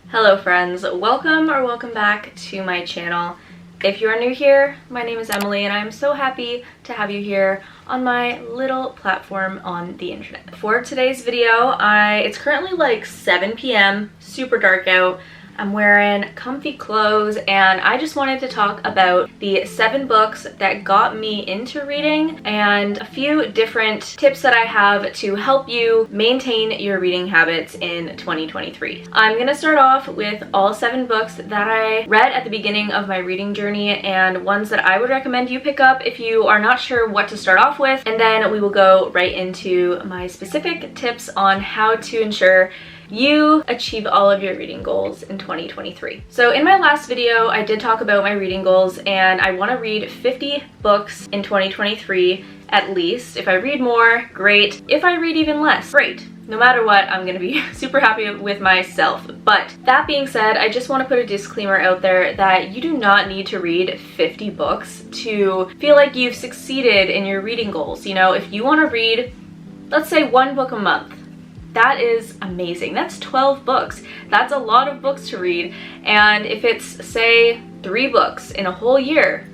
Hello friends, welcome or welcome back to my channel. If you are new here, my name is Emily and I'm so happy to have you here on my little platform on the internet. For today's video, it's currently like 7 p.m., super dark out. I'm wearing comfy clothes and I just wanted to talk about the 7 books that got me into reading and a few different tips that I have to help you maintain your reading habits in 2023. I'm gonna start off with all 7 books that I read at the beginning of my reading journey and ones that I would recommend you pick up if you are not sure what to start off with, and then we will go right into my specific tips on how to ensure you achieve all of your reading goals in 2023. So in my last video, I did talk about my reading goals and I want to read 50 books in 2023 at least. If I read more, great. If I read even less, great. No matter what, I'm gonna be super happy with myself. But that being said, I just want to put a disclaimer out there that you do not need to read 50 books to feel like you've succeeded in your reading goals. You know, if you want to read, let's say 1 book a month, that is amazing. That's 12 books. That's a lot of books to read. And if it's, say, 3 books in a whole year,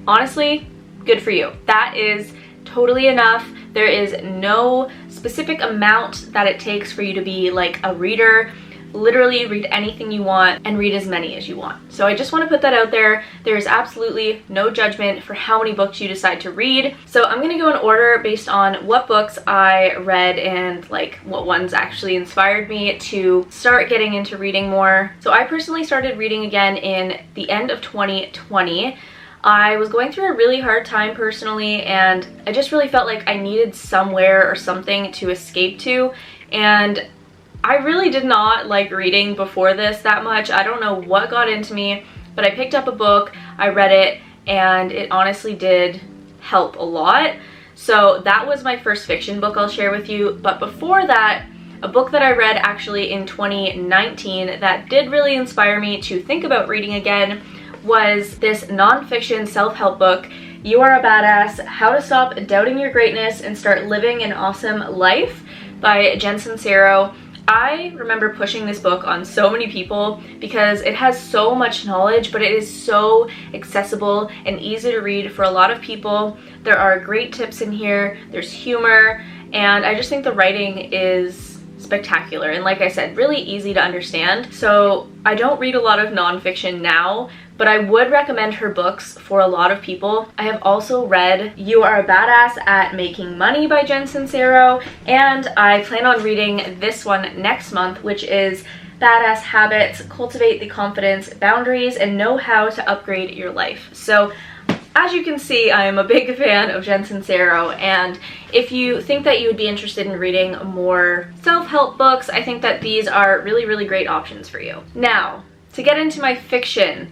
honestly, good for you. That is totally enough. There is no specific amount that it takes for you to be like a reader. Literally read anything you want and read as many as you want. So I just want to put that out there. There is absolutely no judgment for how many books you decide to read. So I'm going to go in order based on what books I read and like what ones actually inspired me to start getting into reading more. So I personally started reading again in the end of 2020. I was going through a really hard time personally and I just really felt like I needed somewhere or something to escape to, and I really did not like reading before this that much. I don't know what got into me, but I picked up a book, I read it, and it honestly did help a lot. So that was my first fiction book I'll share with you. But before that, a book that I read actually in 2019 that did really inspire me to think about reading again was this nonfiction self-help book, You Are a Badass: How to Stop Doubting Your Greatness and Start Living an Awesome Life by Jen Sincero. I remember pushing this book on so many people because it has so much knowledge, but it is so accessible and easy to read for a lot of people. There are great tips in here, there's humor, and I just think the writing is spectacular and, like I said, really easy to understand. So I don't read a lot of nonfiction now, but I would recommend her books for a lot of people. I have also read You Are a Badass at Making Money by Jen Sincero, and I plan on reading this one next month, which is Badass Habits: Cultivate the Confidence, Boundaries, and Know How to Upgrade Your Life. So as you can see, I am a big fan of Jen Sincero, and if you think that you would be interested in reading more self-help books, I think that these are really, really great options for you. Now, to get into my fiction,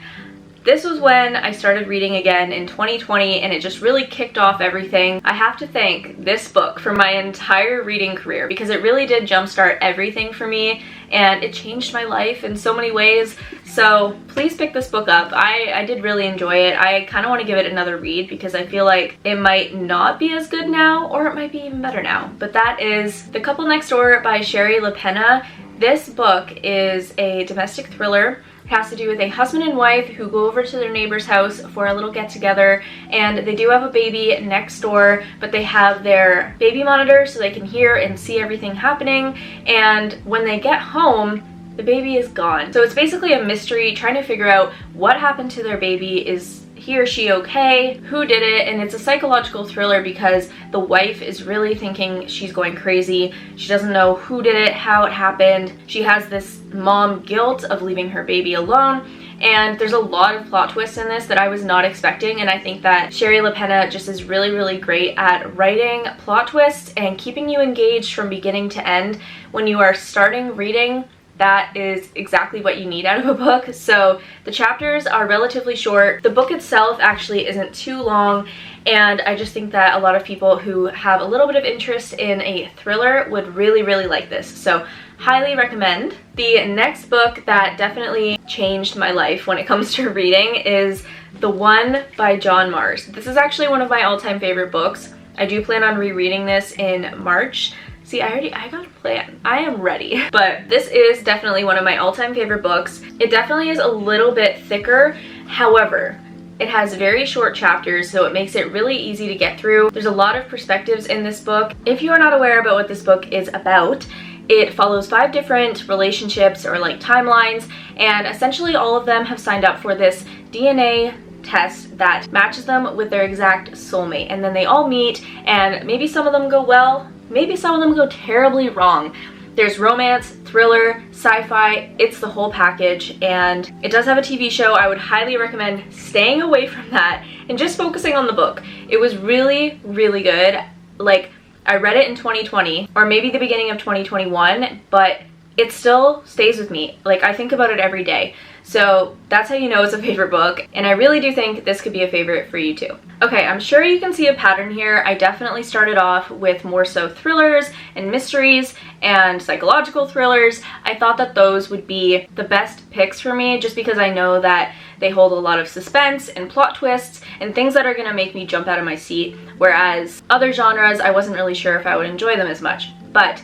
this was when I started reading again in 2020 and it just really kicked off everything. I have to thank this book for my entire reading career because it really did jumpstart everything for me and it changed my life in so many ways. So please pick this book up. I did really enjoy it. I kind of want to give it another read because I feel like it might not be as good now or it might be even better now. But that is The Couple Next Door by Shari LaPena. This book is a domestic thriller. It has to do with a husband and wife who go over to their neighbor's house for a little get-together, and they do have a baby next door, but they have their baby monitor so they can hear and see everything happening, and when they get home, the baby is gone. So it's basically a mystery trying to figure out what happened to their baby. Is he or she okay? Who did it? And it's a psychological thriller because the wife is really thinking she's going crazy. She doesn't know who did it, how it happened. She has this mom guilt of leaving her baby alone. And there's a lot of plot twists in this that I was not expecting, and I think that Shari LaPena just is really, really great at writing plot twists and keeping you engaged from beginning to end. When you are starting reading, that is exactly what you need out of a book. So the chapters are relatively short. The book itself actually isn't too long, and I just think that a lot of people who have a little bit of interest in a thriller would really, really like this. So highly recommend. The next book that definitely changed my life when it comes to reading is The One by John Mars. This is actually one of my all-time favorite books. I do plan on rereading this in March. See, I got a plan. I am ready. But this is definitely one of my all-time favorite books. It definitely is a little bit thicker. However, it has very short chapters, so it makes it really easy to get through. There's a lot of perspectives in this book. If you are not aware about what this book is about, it follows 5 different relationships or like timelines, and essentially all of them have signed up for this DNA test that matches them with their exact soulmate. And then they all meet, and maybe some of them go well, maybe some of them go terribly wrong. There's romance, thriller, sci-fi, it's the whole package, and it does have a TV show. I would highly recommend staying away from that and just focusing on the book. It was really, really good. Like, I read it in 2020, or maybe the beginning of 2021, but it still stays with me. Like, I think about it every day. So that's how you know it's a favorite book, and I really do think this could be a favorite for you too. Okay, I'm sure you can see a pattern here. I definitely started off with more so thrillers and mysteries and psychological thrillers. I thought that those would be the best picks for me just because I know that they hold a lot of suspense and plot twists and things that are gonna make me jump out of my seat, whereas other genres, I wasn't really sure if I would enjoy them as much, but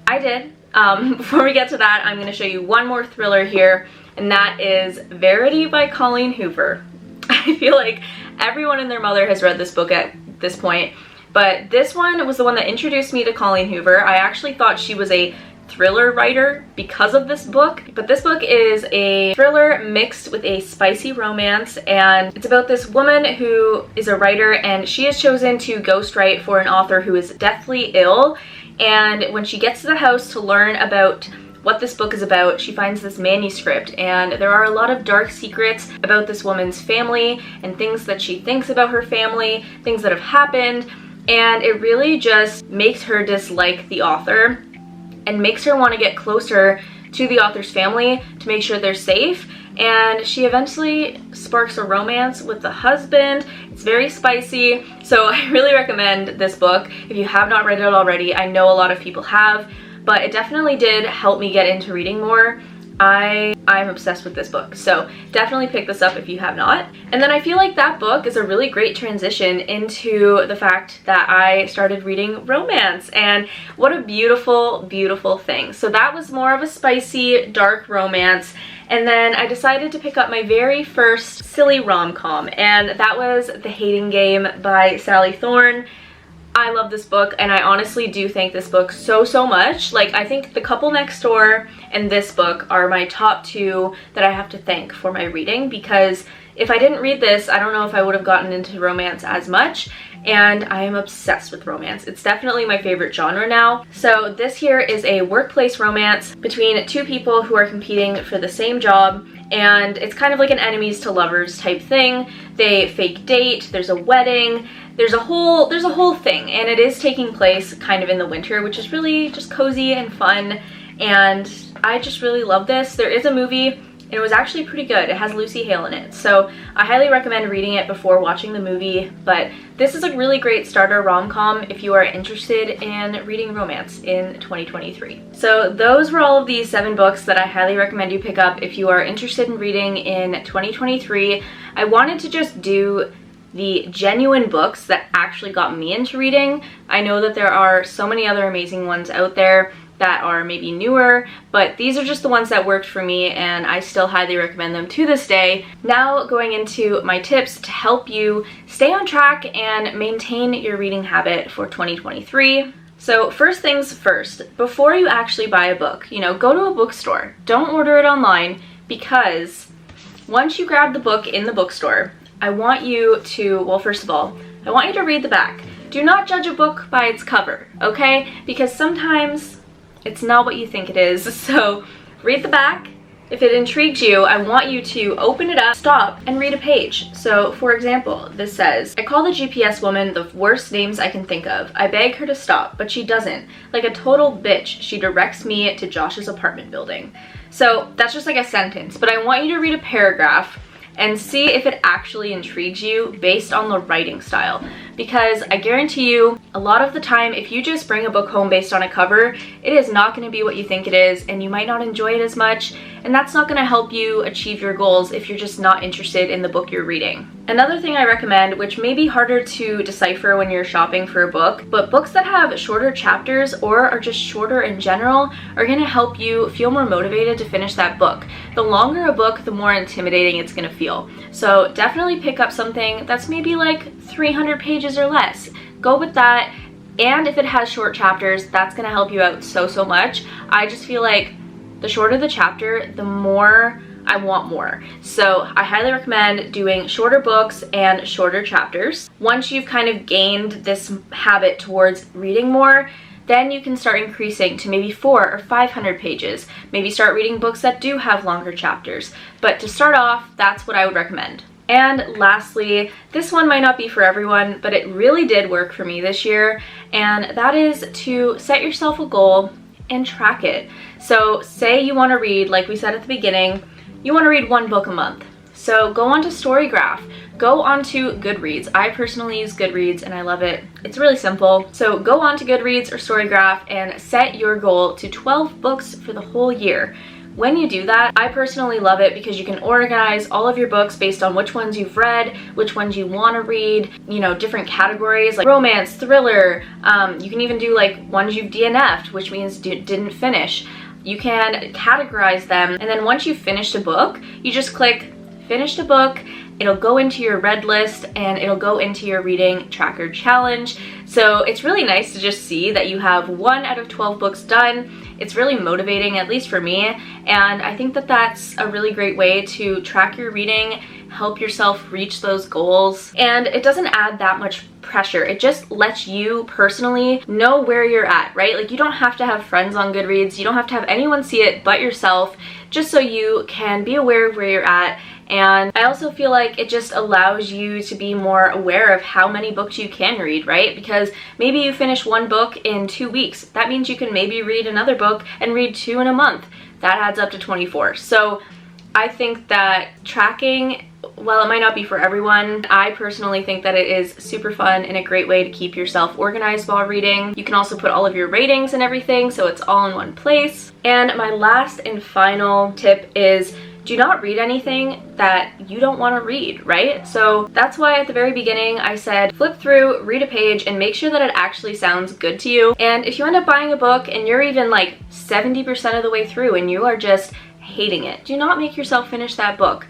I did. Before we get to that, I'm gonna show you one more thriller here, and that is Verity by Colleen Hoover. I feel like everyone and their mother has read this book at this point, but this one was the one that introduced me to Colleen Hoover. I actually thought she was a thriller writer because of this book, but this book is a thriller mixed with a spicy romance, and it's about this woman who is a writer, and she is chosen to ghostwrite for an author who is deathly ill. And when she gets to the house to learn about what this book is about, she finds this manuscript, and there are a lot of dark secrets about this woman's family and things that she thinks about her family, things that have happened, and it really just makes her dislike the author and makes her want to get closer to the author's family to make sure they're safe. And she eventually sparks a romance with the husband. It's very spicy, so I really recommend this book if you have not read it already. I know a lot of people have, but it definitely did help me get into reading more. I'm obsessed with this book, so definitely pick this up if you have not. And then I feel like that book is a really great transition into the fact that I started reading romance, and what a beautiful, beautiful thing. So that was more of a spicy, dark romance, and then I decided to pick up my very first silly rom-com, and that was The Hating Game by Sally Thorne. I love this book, and I honestly do thank this book so much. Like, I think The Couple Next Door and this book are my top 2 that I have to thank for my reading, because if I didn't read this, I don't know if I would have gotten into romance as much, and I am obsessed with romance. It's definitely my favorite genre now. So this here is a workplace romance between 2 people who are competing for the same job, and it's kind of like an enemies to lovers type thing. They fake date, there's a wedding, there's a whole thing, and it is taking place kind of in the winter, which is really just cozy and fun, and I just really love this. There is a movie, and it was actually pretty good. It has Lucy Hale in it, so I highly recommend reading it before watching the movie, but this is a really great starter rom-com if you are interested in reading romance in 2023. So those were all of these 7 books that I highly recommend you pick up if you are interested in reading in 2023. I wanted to just do the genuine books that actually got me into reading. I know that there are so many other amazing ones out there that are maybe newer, but these are just the ones that worked for me, and I still highly recommend them to this day. Now going into my tips to help you stay on track and maintain your reading habit for 2023. So first things first, before you actually buy a book, go to a bookstore. Don't order it online, because once you grab the book in the bookstore, I want you to, well, first of all, I want you to read the back. Do not judge a book by its cover, okay? Because sometimes it's not what you think it is. So read the back. If it intrigues you, I want you to open it up, stop, and read a page. So for example, this says, I call the GPS woman the worst names I can think of. I beg her to stop, but she doesn't. Like a total bitch, she directs me to Josh's apartment building. So that's just like a sentence, but I want you to read a paragraph and see if it actually intrigues you based on the writing style. because I guarantee you a lot of the time if you just bring a book home based on a cover, it is not going to be what you think it is, and you might not enjoy it as much, and that's not going to help you achieve your goals if you're just not interested in the book you're reading. Another thing I recommend, which may be harder to decipher when you're shopping for a book, but books that have shorter chapters or are just shorter in general are going to help you feel more motivated to finish that book. The longer a book, the more intimidating it's going to feel. So definitely pick up something that's maybe like 300 pages or less. Go with that. And if it has short chapters, that's going to help you out so much. I just feel like the shorter the chapter, the more I want more. So I highly recommend doing shorter books and shorter chapters. Once you've kind of gained this habit towards reading more, then you can start increasing to maybe 400 or 500 pages. Maybe start reading books that do have longer chapters. But to start off, that's what I would recommend. And lastly, this one might not be for everyone, but it really did work for me this year, and that is to set yourself a goal and track it. So say you want to read, like we said at the beginning, you want to read 1 book a month. So go onto Storygraph, go onto Goodreads. I personally use Goodreads and I love it. It's really simple. So go onto Goodreads or Storygraph and set your goal to 12 books for the whole year. When you do that, I personally love it because you can organize all of your books based on which ones you've read, which ones you want to read, you know, different categories like romance, thriller. You can even do like ones you've DNF'd, which means didn't finish. You can categorize them, and then once you've finished a book, you just click finished a book. It'll go into your read list and it'll go into your reading tracker challenge. So it's really nice to just see that you have 1 out of 12 books done. It's really motivating, at least for me, and I think that that's a really great way to track your reading, help yourself reach those goals, and it doesn't add that much pressure. It just lets you personally know where you're at, right? Like, you don't have to have friends on Goodreads, you don't have to have anyone see it but yourself, just so you can be aware of where you're at. And I also feel like it just allows you to be more aware of how many books you can read, right? Because maybe you finish 1 book in 2 weeks. That means you can maybe read another book and read 2 in a month. That adds up to 24. So I think that tracking, while it might not be for everyone, I personally think that it is super fun and a great way to keep yourself organized while reading. You can also put all of your ratings and everything, so it's all in one place. And my last and final tip is, do not read anything that you don't want to read, right? So that's why at the very beginning I said flip through, read a page, and make sure that it actually sounds good to you. And if you end up buying a book and you're even like 70% of the way through and you are just hating it, do not make yourself finish that book.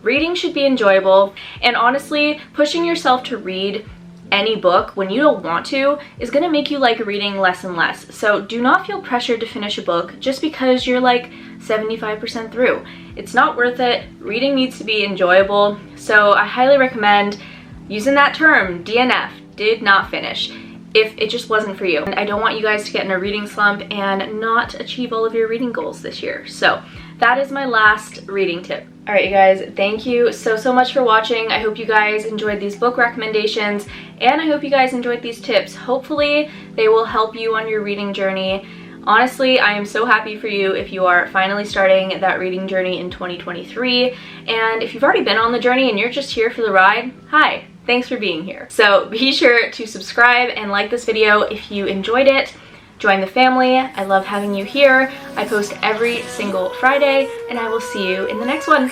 Reading should be enjoyable, and honestly, pushing yourself to read any book when you don't want to is going to make you like reading less and less. So do not feel pressured to finish a book just because you're like 75% through. It's not worth it. Reading needs to be enjoyable. So I highly recommend using that term, DNF, did not finish, if it just wasn't for you. And I don't want you guys to get in a reading slump and not achieve all of your reading goals this year. So that is my last reading tip. All right, you guys, thank you so much for watching. I hope you guys enjoyed these book recommendations, and I hope you guys enjoyed these tips. Hopefully they will help you on your reading journey. Honestly, I am so happy for you if you are finally starting that reading journey in 2023. And if you've already been on the journey and you're just here for the ride, hi, thanks for being here. So be sure to subscribe and like this video if you enjoyed it. Join the family. I love having you here. I post every single Friday, and I will see you in the next one.